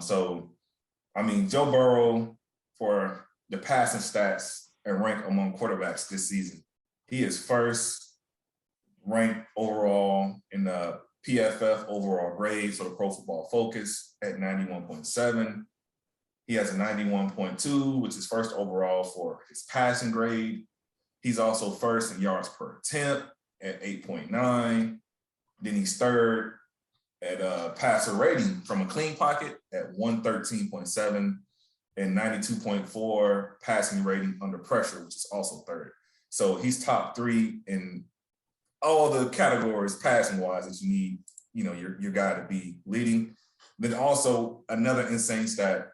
So, I mean, Joe Burrow, for the passing stats and rank among quarterbacks this season, he is first ranked overall in the PFF overall grade, so the Pro Football Focus at 91.7. He has a 91.2, which is first overall for his passing grade. He's also first in yards per attempt at 8.9. Then he's third at passer rating from a clean pocket at 113.7 and 92.4 passing rating under pressure, which is also third. So he's top three in all the categories passing wise that you need, your guy to be leading. Then also another insane stat.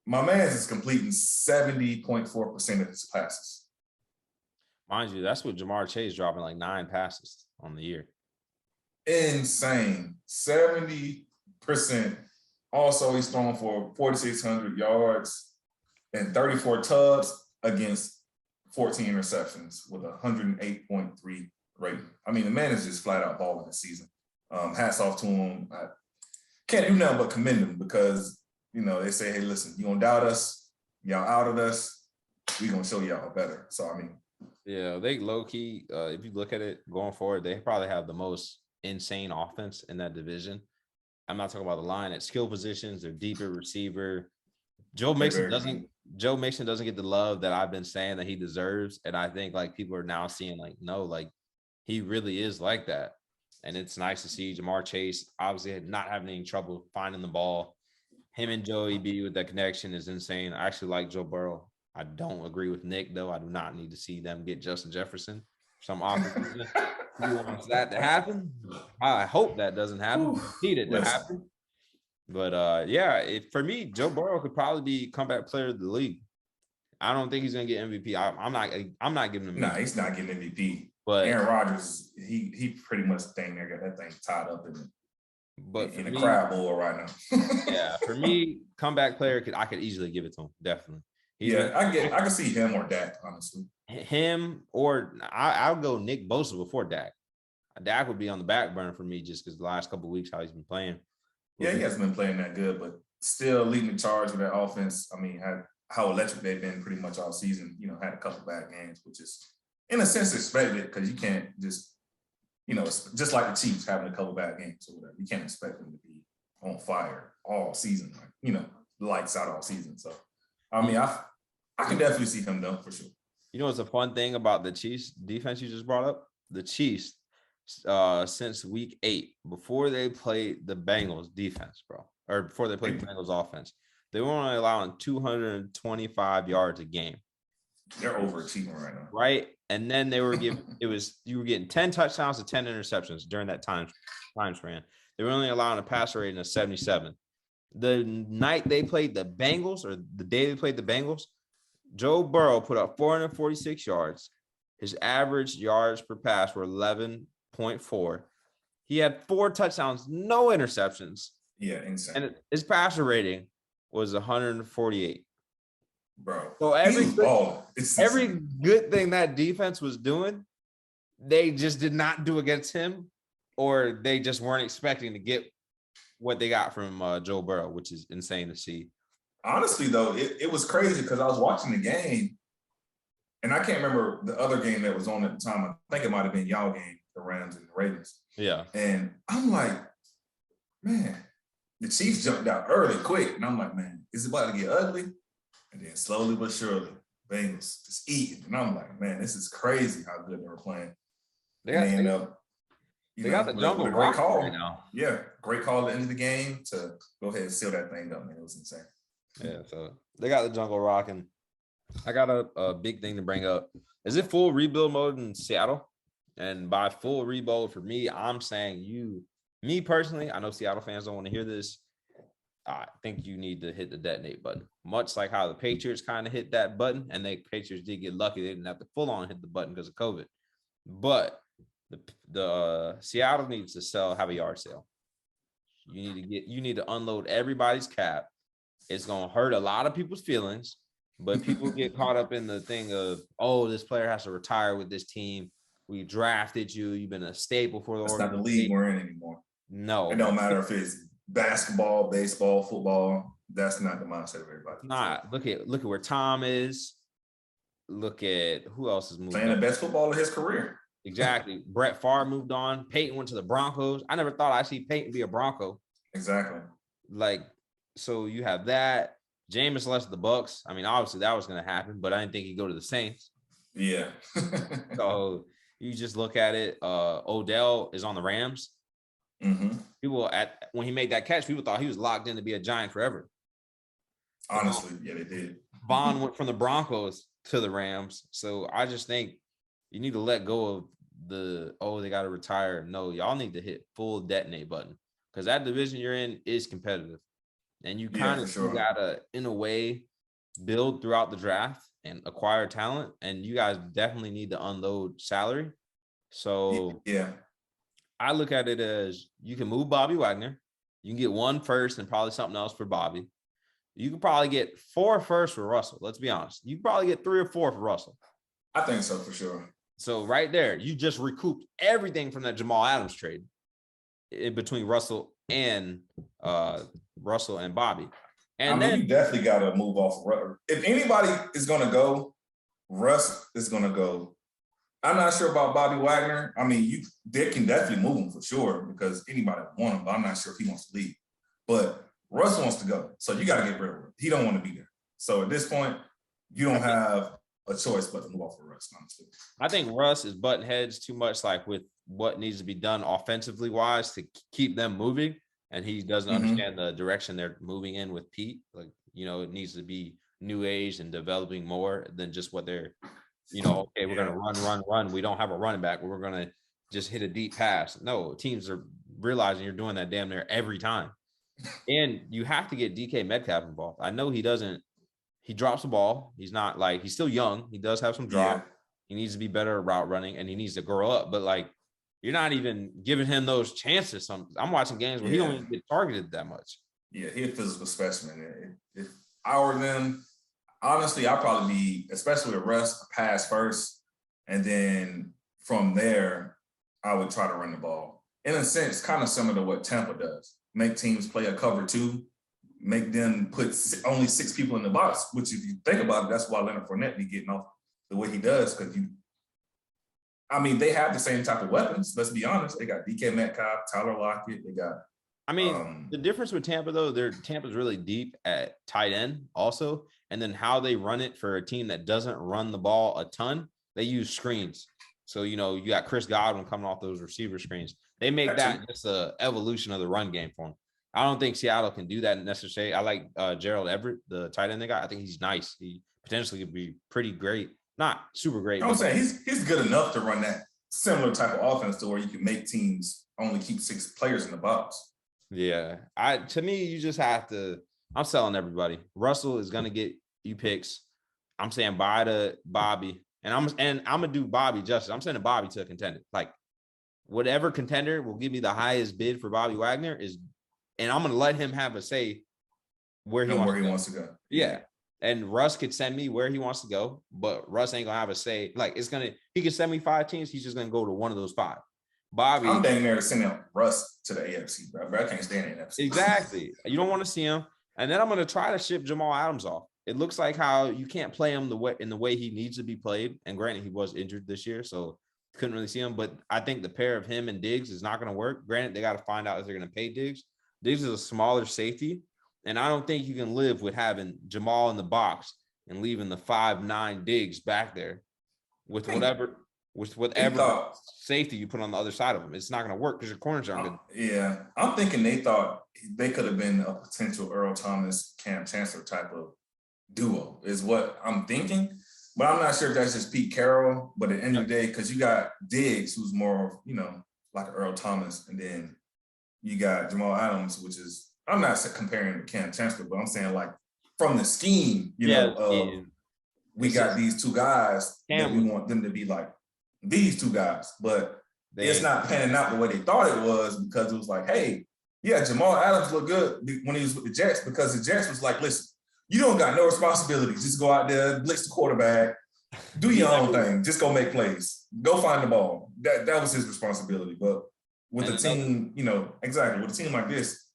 My man is completing 70.4% of his passes. Mind you, that's what Jamar Chase dropping like 9 passes on the year. Insane. 70%. Also, he's thrown for 4,600 yards and 34 tubs against 14 interceptions with a 108.3 rating. I mean, the man is just flat out balling this season. Hats off to him. I can't do nothing but commend him because, they say, hey, listen, you gonna doubt us, y'all outed us, we gonna show y'all better. So, I mean. Yeah, they low-key, if you look at it going forward, they probably have the most insane offense in that division. I'm not talking about the line at skill positions or deeper receiver. Joe Mixon doesn't get the love that I've been saying that he deserves. And I think like people are now seeing like, no, like he really is like that. And it's nice to see Jamar Chase obviously not having any trouble finding the ball. Him and Joey B with that connection is insane. I actually like Joe Burrow. I don't agree with Nick, though. I do not need to see them get Justin Jefferson. Some offense. He wants that to happen. I hope that doesn't happen. Need it to happen. But for me, Joe Burrow could probably be comeback player of the league. I don't think he's gonna get MVP. I'm not giving him. No, he's not getting MVP. But Aaron Rodgers, he pretty much got that thing tied up in the crab bowl right now. Yeah, for me, comeback player I could easily give it to him. Definitely. I can see him or Dak, honestly. Him or I'll go Nick Bosa before Dak. Dak would be on the back burner for me just because the last couple of weeks how he's been playing. Yeah, he hasn't been playing that good, but still leading the charge with that offense. I mean, how electric they've been pretty much all season. Had a couple bad games, which is in a sense expected because you can't just, it's just like the Chiefs having a couple bad games or whatever. You can't expect them to be on fire all season, lights out all season. So, I mean, I can definitely see him though, for sure. What's a fun thing about the Chiefs defense you just brought up? The Chiefs, since week 8, before they played the Bengals defense, or before they played the Bengals offense, they were only allowing 225 yards a game. They're overachieving right now. Right. And then they were you were getting 10 touchdowns to 10 interceptions during that time span. They were only allowing a passer rating of 77. The night they played the Bengals, or the day they played the Bengals, Joe Burrow put up 446 yards. His average yards per pass were 11.4. He had 4 touchdowns, no interceptions. Yeah, insane. And his passer rating was 148. Bro. So every good thing that defense was doing, they just did not do against him, or they just weren't expecting to get what they got from Joe Burrow, which is insane to see. Honestly, though, it was crazy because I was watching the game, and I can't remember the other game that was on at the time. I think it might have been y'all game, the Rams and the Ravens. Yeah. And I'm like, man, the Chiefs jumped out early, quick. And I'm like, man, is it about to get ugly? And then slowly but surely, Bengals just eating. And I'm like, man, this is crazy how good they were playing. They got the jungle with a great call right now. Yeah, great call at the end of the game to go ahead and seal that thing up, man. It was insane. Yeah, so they got the jungle rocking. I got a big thing to bring up. Is it full rebuild mode in Seattle? And by full rebuild, for me, I'm saying me personally, I know Seattle fans don't want to hear this. I think you need to hit the detonate button. Much like how the Patriots kind of hit that button, and the Patriots did get lucky. They didn't have to full on hit the button because of COVID. But the Seattle needs to have a yard sale. You need to unload everybody's cap. It's going to hurt a lot of people's feelings, but people get caught up in the thing of, oh, this player has to retire with this team. We drafted you. You've been a staple for the organization. That's not the league we're in anymore. No. It don't matter if it's basketball, baseball, football. That's not the mindset of everybody. Nah, look at where Tom is. Look at who else has moved Playing on. the best football of his career. Exactly. Brett Favre moved on. Peyton went to the Broncos. I never thought I'd see Peyton be a Bronco. Exactly. Like, so you have that. Jameis left the Bucks. I mean, obviously that was going to happen, but I didn't think he'd go to the Saints. Yeah. So you just look at it. Odell is on the Rams. Mm-hmm. People when he made that catch, people thought he was locked in to be a Giant forever. Honestly, yeah, they did. Vaughn went from the Broncos to the Rams. So I just think you need to let go of they got to retire. No, y'all need to hit full detonate button because that division you're in is competitive. And you kind of got to, in a way, build throughout the draft and acquire talent. And you guys definitely need to unload salary. So yeah, I look at it as you can move Bobby Wagner. You can get 1 first and probably something else for Bobby. You could probably get 4 firsts for Russell. Let's be honest. You could probably get 3 or 4 for Russell. I think so for sure. So right there, you just recouped everything from that Jamal Adams trade in between Russell and Bobby. And then you definitely got to move off. If anybody is going to go, Russ is going to go. I'm not sure about Bobby Wagner. I mean, they can definitely move him for sure because anybody would want him, but I'm not sure if he wants to leave. But Russ wants to go, so you got to get rid of him. He don't want to be there. So at this point, you don't have a choice but to move off of Russ, honestly. I think Russ is butting heads too much, like with what needs to be done offensively wise to keep them moving, and he doesn't understand the direction they're moving in with Pete. Like, it needs to be new age and developing more than just what they're, okay, we're gonna run. We don't have a running back. We're gonna just hit a deep pass. No, teams are realizing you're doing that damn near every time. And you have to get DK Metcalf involved. I know he drops the ball. He's not like, he's still young. He does have some drop. Yeah. He needs to be better at route running and he needs to grow up. But like, you're not even giving him those chances. I'm watching games where he don't even get targeted that much. Yeah, he's a physical specimen. If I were them, honestly, I'd probably be, especially with Russ, a pass first. And then from there, I would try to run the ball. In a sense, kind of similar to what Tampa does. Make teams play a cover 2, make them put only 6 people in the box, which if you think about it, that's why Leonard Fournette be getting off the way he does. Because they have the same type of weapons. Let's be honest. They got DK Metcalf, Tyler Lockett. They got. The difference with Tampa though, Tampa's really deep at tight end also, and then how they run it for a team that doesn't run the ball a ton, they use screens. So you got Chris Godwin coming off those receiver screens. They make that just an evolution of the run game for them. I don't think Seattle can do that necessarily. I like Gerald Everett, the tight end they got. I think he's nice. He potentially could be pretty great. Not super great. I'm saying he's good enough to run that similar type of offense to where you can make teams only keep 6 players in the box. Yeah. To me, you just have to – I'm selling everybody. Russell is going to get you picks. I'm saying bye to Bobby. And I'm going to do Bobby justice. I'm sending Bobby to a contender. Like, whatever contender will give me the highest bid for Bobby Wagner is – and I'm going to let him have a say where he wants to go. Yeah. And Russ could send me where he wants to go, but Russ ain't going to have a say. Like, he could send me 5 teams. He's just going to go to one of those 5. Bobby. I'm dang near sending Russ to the AFC, bro. I can't stand the NFC. Exactly. You don't want to see him. And then I'm going to try to ship Jamal Adams off. It looks like how you can't play him in the way he needs to be played. And granted, he was injured this year, so couldn't really see him. But I think the pair of him and Diggs is not going to work. Granted, they got to find out if they're going to pay Diggs. Diggs is a smaller safety. And I don't think you can live with having Jamal in the box and leaving the 5'9" Diggs back there with whatever safety you put on the other side of him. It's not going to work because your corners aren't good. Yeah. I'm thinking they thought they could have been a potential Earl Thomas, Cam Chancellor type of duo is what I'm thinking. But I'm not sure if that's just Pete Carroll. But at the end of the day, because you got Diggs, who's more, like Earl Thomas. And then you got Jamal Adams, which is, I'm not comparing to Cam Chancellor, but I'm saying like from the scheme, we got these 2 guys that we want them to be like these 2 guys, but it's not panning out the way they thought it was because it was like, hey, yeah, Jamal Adams looked good when he was with the Jets because the Jets was like, listen, you don't got no responsibility. Just go out there, blitz the quarterback, do your own thing, just go make plays, go find the ball. That was his responsibility. But with a team, with a team like this,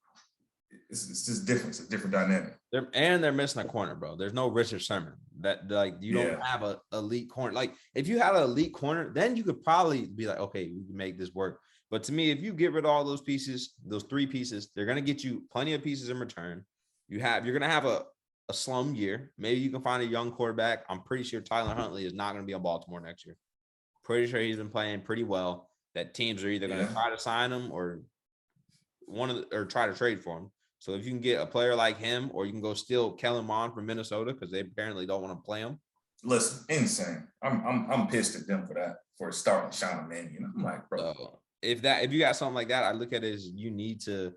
it's just different. It's a different dynamic. They're missing a corner, bro. There's no Richard Sherman. That like you don't have a elite corner. Like if you had an elite corner, then you could probably be like, okay, we can make this work. But to me, if you get rid of all those pieces, those 3 pieces, they're gonna get you plenty of pieces in return. You're gonna have a slum year. Maybe you can find a young quarterback. I'm pretty sure Tyler Huntley is not gonna be on Baltimore next year. Pretty sure he's been playing pretty well. That teams are either gonna try to sign him or try to trade for him. So if you can get a player like him, or you can go steal Kellen Mond from Minnesota because they apparently don't want to play him. Listen, insane. I'm pissed at them for starting Sean Mannion. I'm like, bro. If you got something like that, I look at it as you need to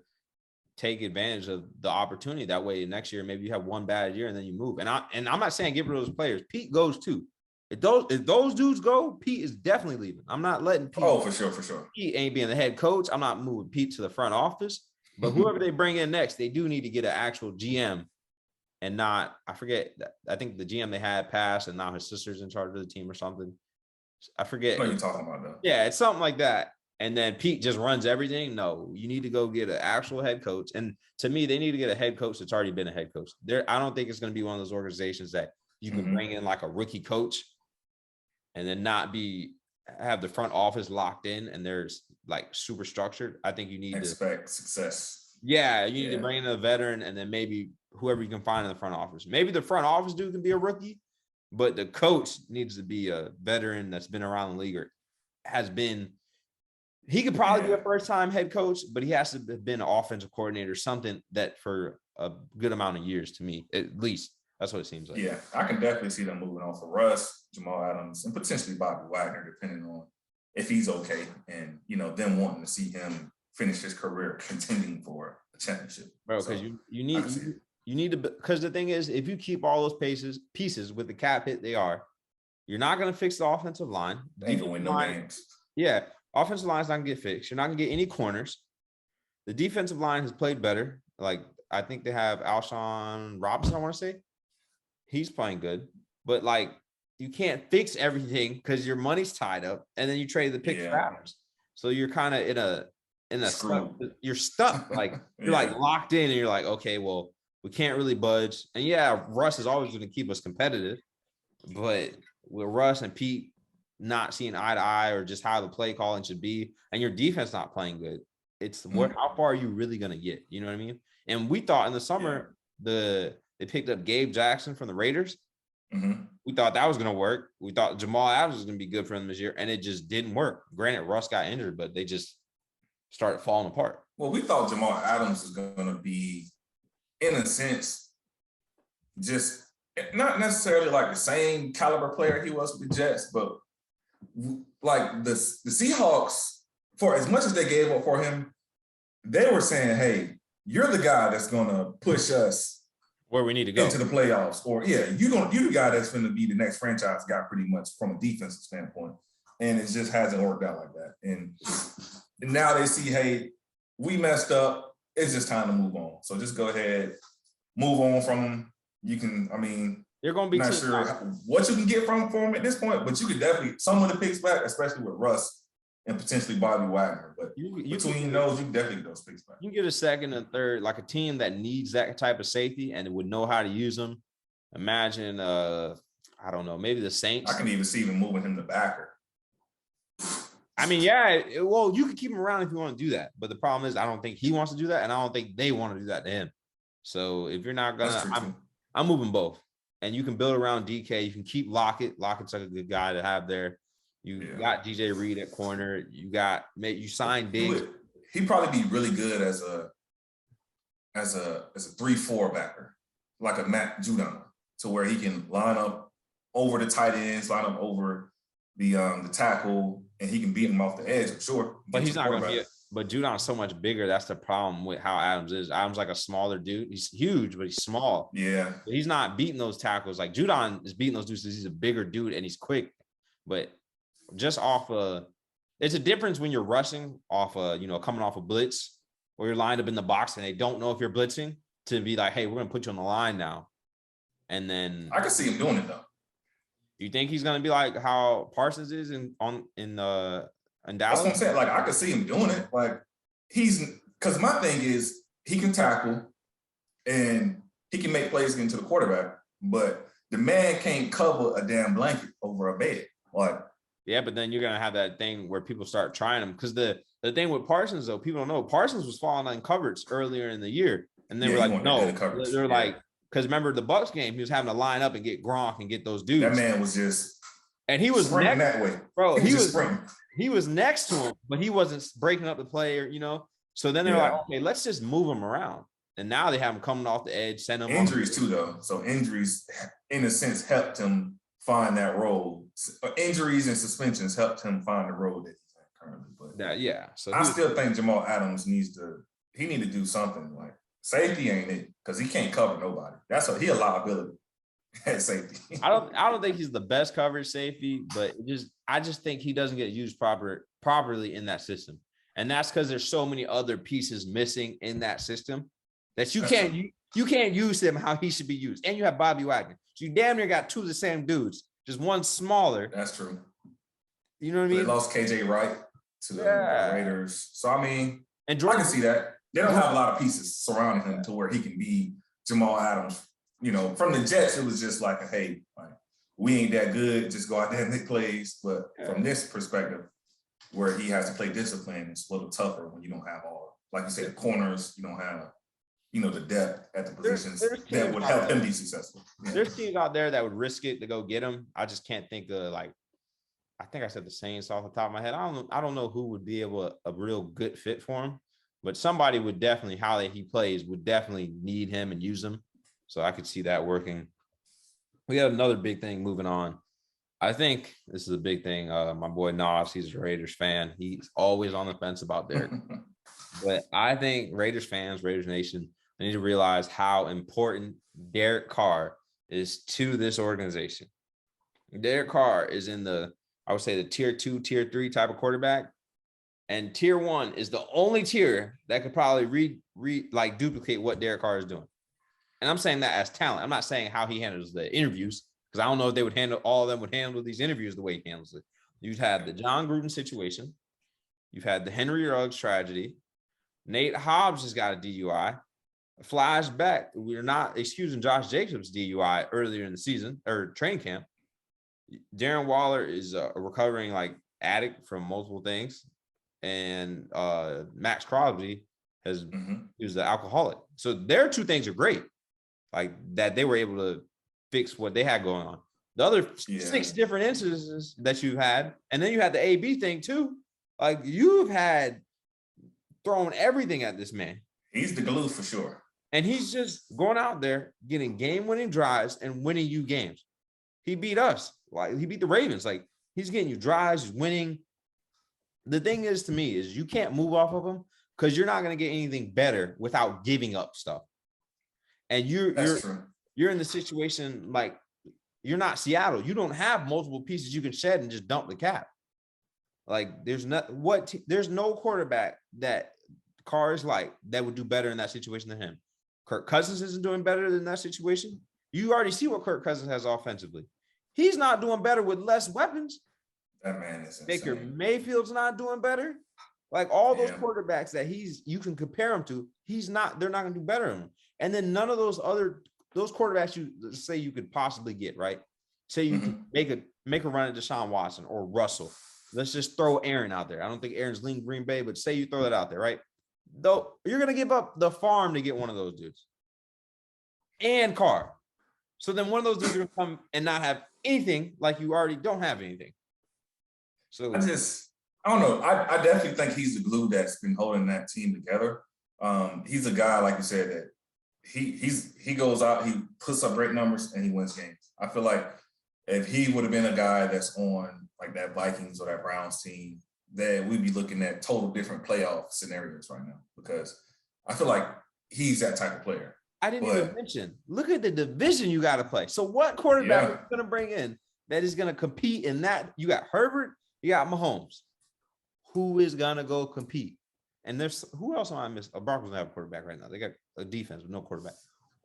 take advantage of the opportunity. That way, next year maybe you have one bad year and then you move. And I'm not saying get rid of those players. Pete goes too. If those dudes go, Pete is definitely leaving. I'm not letting Pete. Oh, for sure. Pete ain't being the head coach. I'm not moving Pete to the front office. But whoever they bring in next, they do need to get an actual GM and not, I forget, I think the GM they had passed and now his sister's in charge of the team or something. I forget. What are you talking about, though? Yeah, it's something like that. And then Pete just runs everything. No, you need to go get an actual head coach. And to me, they need to get a head coach that's already been a head coach. I don't think it's going to be one of those organizations that you can bring in like a rookie coach and then not have the front office locked in and there's like super structured. I think you need to expect success. Yeah, you need to bring in a veteran and then maybe whoever you can find in the front office. Maybe the front office dude can be a rookie, but the coach needs to be a veteran that's been around the league or has been. He could probably be a first-time head coach, but he has to have been an offensive coordinator, something that for a good amount of years to me, at least. That's what it seems like. Yeah, I can definitely see them moving on for Russ, Jamal Adams, and potentially Bobby Wagner, depending on if he's okay and, them wanting to see him finish his career contending for a championship. Bro, because you need to, because the thing is, if you keep all those pieces with the cap hit they are, you're not going to fix the offensive line. They ain't going to win no games. Yeah, offensive line's not going to get fixed. You're not going to get any corners. The defensive line has played better. Like, I think they have Alshon Robinson, I want to say. He's playing good. But, like, you can't fix everything because your money's tied up, and then you trade the pick for Adams. So you're kind of in a stuck, you're stuck. Like, you're like locked in, and you're like, okay, well, we can't really budge. And yeah, Russ is always going to keep us competitive. But with Russ and Pete not seeing eye to eye or just how the play calling should be, and your defense not playing good, it's how far are you really going to get? You know what I mean? And we thought in the summer, they picked up Gabe Jackson from the Raiders. We thought that was going to work. We thought Jamal Adams was going to be good for them this year, and it just didn't work. Granted, Russ got injured, but they just started falling apart. Well, we thought Jamal Adams was going to be, in a sense, just not necessarily like the same caliber player he was with the Jets, but like the Seahawks, for as much as they gave up for him, they were saying, hey, you're the guy that's going to push us where we need to go into the playoffs, or you the guy that's going to be the next franchise guy, pretty much from a defensive standpoint. And it just hasn't worked out like that. And now they see, hey, we messed up. It's just time to move on. So just go ahead, move on from him. You can, you're going to be not sure what you can get from him at this point, but you could definitely some of the picks back, especially with Russ and potentially Bobby Wagner. But between those, you can definitely get those picks back. You can get a second and third, like a team that needs that type of safety and would know how to use them. Imagine, I don't know, maybe the Saints. I can even see them moving him to backer. Well, you can keep him around if you want to do that. But the problem is, I don't think he wants to do that, and I don't think they want to do that to him. So if you're not gonna, I'm moving both. And you can build around DK. You can keep Lockett. Lockett's like a good guy to have there. You got DJ Reed at corner. You signed Diggs. He'd probably be really good as a 3-4 backer, like a Matt Judon, to where he can line up over the tight ends, line up over the tackle, and he can beat him off the edge, I'm sure. But he's not going to be but Judon's so much bigger. That's the problem with how Adams is. Adams like a smaller dude. He's huge, but he's small. Yeah. But he's not beating those tackles. Like Judon is beating those dudes because he's a bigger dude and he's quick. But just it's a difference when you're rushing off coming off a blitz or you're lined up in the box and they don't know if you're blitzing to be like, hey, we're going to put you on the line now. And then I can see him doing it though. You think he's going to be like how Parsons is in Dallas? That's what I'm saying. Like, I could see him doing it. Like, because my thing is he can tackle, and he can make plays into the quarterback, but the man can't cover a damn blanket over a bed. Like, yeah, but then you're gonna have that thing where people start trying him because the thing with Parsons though, people don't know Parsons was falling on coverage earlier in the year, and they were like, no, they're like, because remember the Bucks game, he was having to line up and get Gronk and get those dudes. That man was just, and he was next, that way, bro. He was next to him, but he wasn't breaking up the play, you know. So then they're like, okay, let's just move him around. And now they have him coming off the edge, send him injuries too, though. So injuries, in a sense, helped him find that role. Injuries and suspensions helped him find the role that he's in currently. But so I still think Jamal Adams need to do something. Like, safety ain't it, because he can't cover nobody. He a liability at safety. I don't think he's the best coverage safety, but I just think he doesn't get used properly in that system. And that's because there's so many other pieces missing in that system that you can't use him how he should be used. And you have Bobby Wagner. So you damn near got two of the same dudes, just one smaller. That's true. You know what I mean? They lost KJ Wright to the Raiders. So, I mean, I can see that. They don't have a lot of pieces surrounding him to where he can be Jamal Adams. You know, from the Jets, it was just like, hey, like, we ain't that good. Just go out there and make plays. But from this perspective, where he has to play discipline, it's a little tougher when you don't have like you said, corners. You don't have, the depth at the positions that would help him be successful. Yeah. There's teams out there that would risk it to go get him. I just can't think of, like, I think I said the Saints off the top of my head. I don't know who would be a real good fit for him, but somebody would definitely, how he plays, would definitely need him and use him. So I could see that working. We got another big thing moving on. I think this is a big thing. My boy Nas, he's a Raiders fan. He's always on the fence about Derek. But I think Raiders fans, Raiders Nation, they need to realize how important Derek Carr is to this organization. Derek Carr is in I would say the tier 2, tier 3 type of quarterback. And tier 1 is the only tier that could probably duplicate what Derek Carr is doing. And I'm saying that as talent. I'm not saying how he handles the interviews, because I don't know if they would all of them would handle these interviews the way he handles it. You've had the John Gruden situation. You've had the Henry Ruggs tragedy. Nate Hobbs has got a DUI. Flashback, we're not excusing Josh Jacobs' DUI earlier in the season or training camp. Darren Waller is a recovering addict from multiple things. And Max Crosby he was the alcoholic. So their two things are great. Like that they were able to fix what they had going on. The other 6 different instances that you've had, and then you had the AB thing too. Like you've had thrown everything at this man. He's the glue for sure. And he's just going out there getting game-winning drives and winning you games. He beat us. Like he beat the Ravens. Like he's getting you drives, he's winning. The thing is to me is you can't move off of him because you're not going to get anything better without giving up stuff. And you're in the situation like you're not Seattle. You don't have multiple pieces you can shed and just dump the cap. Like there's no quarterback that Carr is like that would do better in that situation than him. Kirk Cousins isn't doing better than that situation. You already see what Kirk Cousins has offensively. He's not doing better with less weapons. That man is insane. Baker Mayfield's not doing better. Like all those quarterbacks that you can compare him to, they're not going to do better than him. And then none of those quarterbacks you say you could possibly get, right? Say you can make a run at Deshaun Watson or Russell. Let's just throw Aaron out there. I don't think Aaron's leaving Green Bay, but say you throw that out there, right? Though you're going to give up the farm to get one of those dudes. And Carr. So then one of those dudes are going to come and not have anything like you already don't have anything. So I don't know. I definitely think he's the glue that's been holding that team together. He's a guy, like you said, that he goes out, he puts up great numbers, and he wins games. I feel like if he would have been a guy that's on like that Vikings or that Browns team, that we'd be looking at total different playoff scenarios right now because I feel like he's that type of player. I didn't even mention, look at the division you got to play. So what quarterback are you going to bring in that is going to compete in that? You got Herbert, you got Mahomes. Who is going to go compete? And there's who else am I missing? Broncos don't have a quarterback right now. They got a defense with no quarterback.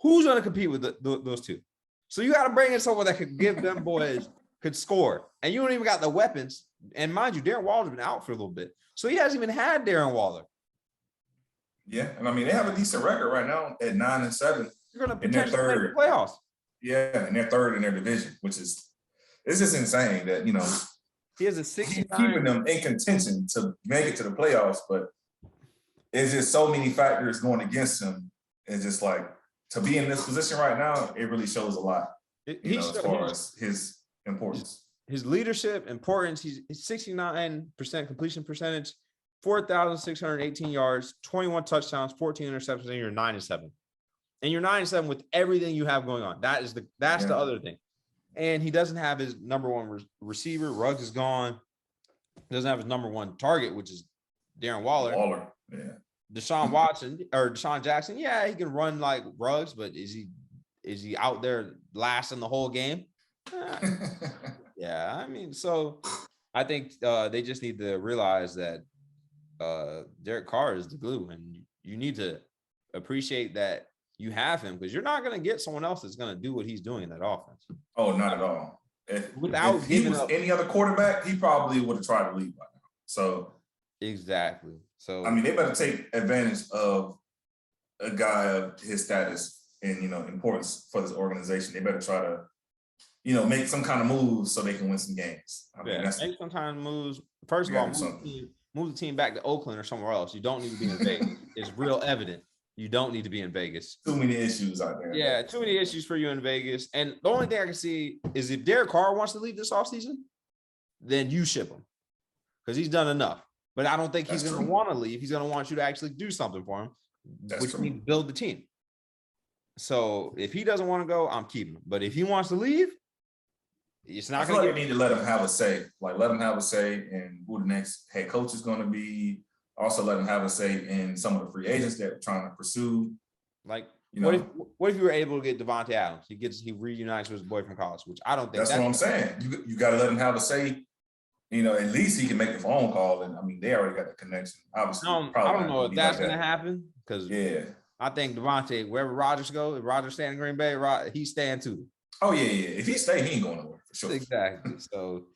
Who's going to compete with those two? So you got to bring in someone that could give them boys could score. And you don't even got the weapons. And mind you, Darren Waller's been out for a little bit. So he hasn't even had Darren Waller. Yeah, and I mean they have a decent record right now at 9-7. You're going to in their potentially make the third. playoffs. Yeah, and they're third in their division, which is it's just insane that He has a he's 69. keeping them in contention to make it to the playoffs, but it's just so many factors going against him. It's just like to be in this position right now, it really shows a lot. As far as his importance. His leadership, importance, he's 69% completion percentage, 4,618 yards, 21 touchdowns, 14 interceptions, and you're 9-7. And you're 9-7 with everything you have going on. That's the other thing. And he doesn't have his number one receiver. Ruggs is gone. He doesn't have his number one target, which is Darren Waller. Yeah. Deshaun Jackson. Yeah, he can run like Ruggs, but is he out there lasting the whole game? Yeah, I mean, so I think they just need to realize that Derek Carr is the glue, and you need to appreciate that you have him, because you're not going to get someone else that's going to do what he's doing in that offense. Oh, not at all. If he was any other quarterback, he probably would have tried to leave by now. So exactly. So I mean, they better take advantage of a guy of his status and importance for this organization. They better try to make some kind of moves so they can win some games. I mean, make some kind of moves. First of all, move the team back to Oakland or somewhere else. You don't need to be in Vegas. It's real evident. You don't need to be in Vegas. Too many issues out there. Yeah, too many issues for you in Vegas. And the only thing I can see is if Derek Carr wants to leave this offseason, then you ship him, because he's done enough. But I don't think he's going to want to leave. He's going to want you to actually do something for him, which means build the team. So if he doesn't want to go, I'm keeping him. But if he wants to leave, it's not going to. They need to let him have a say. Like, let him have a say in who the next head coach is going to be. Also, let him have a say in some of the free agents that are trying to pursue. Like, what if you were able to get Devontae Adams? He reunites with his boy from college, which I don't think. That's what I'm saying. You got to let him have a say. At least he can make the phone call, and I mean, they already got the connection. Obviously, I don't know if that's going to happen, because I think Devontae, wherever Rodgers goes, if Rodgers staying in Green Bay, he's staying too. Oh yeah. If he stay, he ain't going nowhere for sure. Exactly. So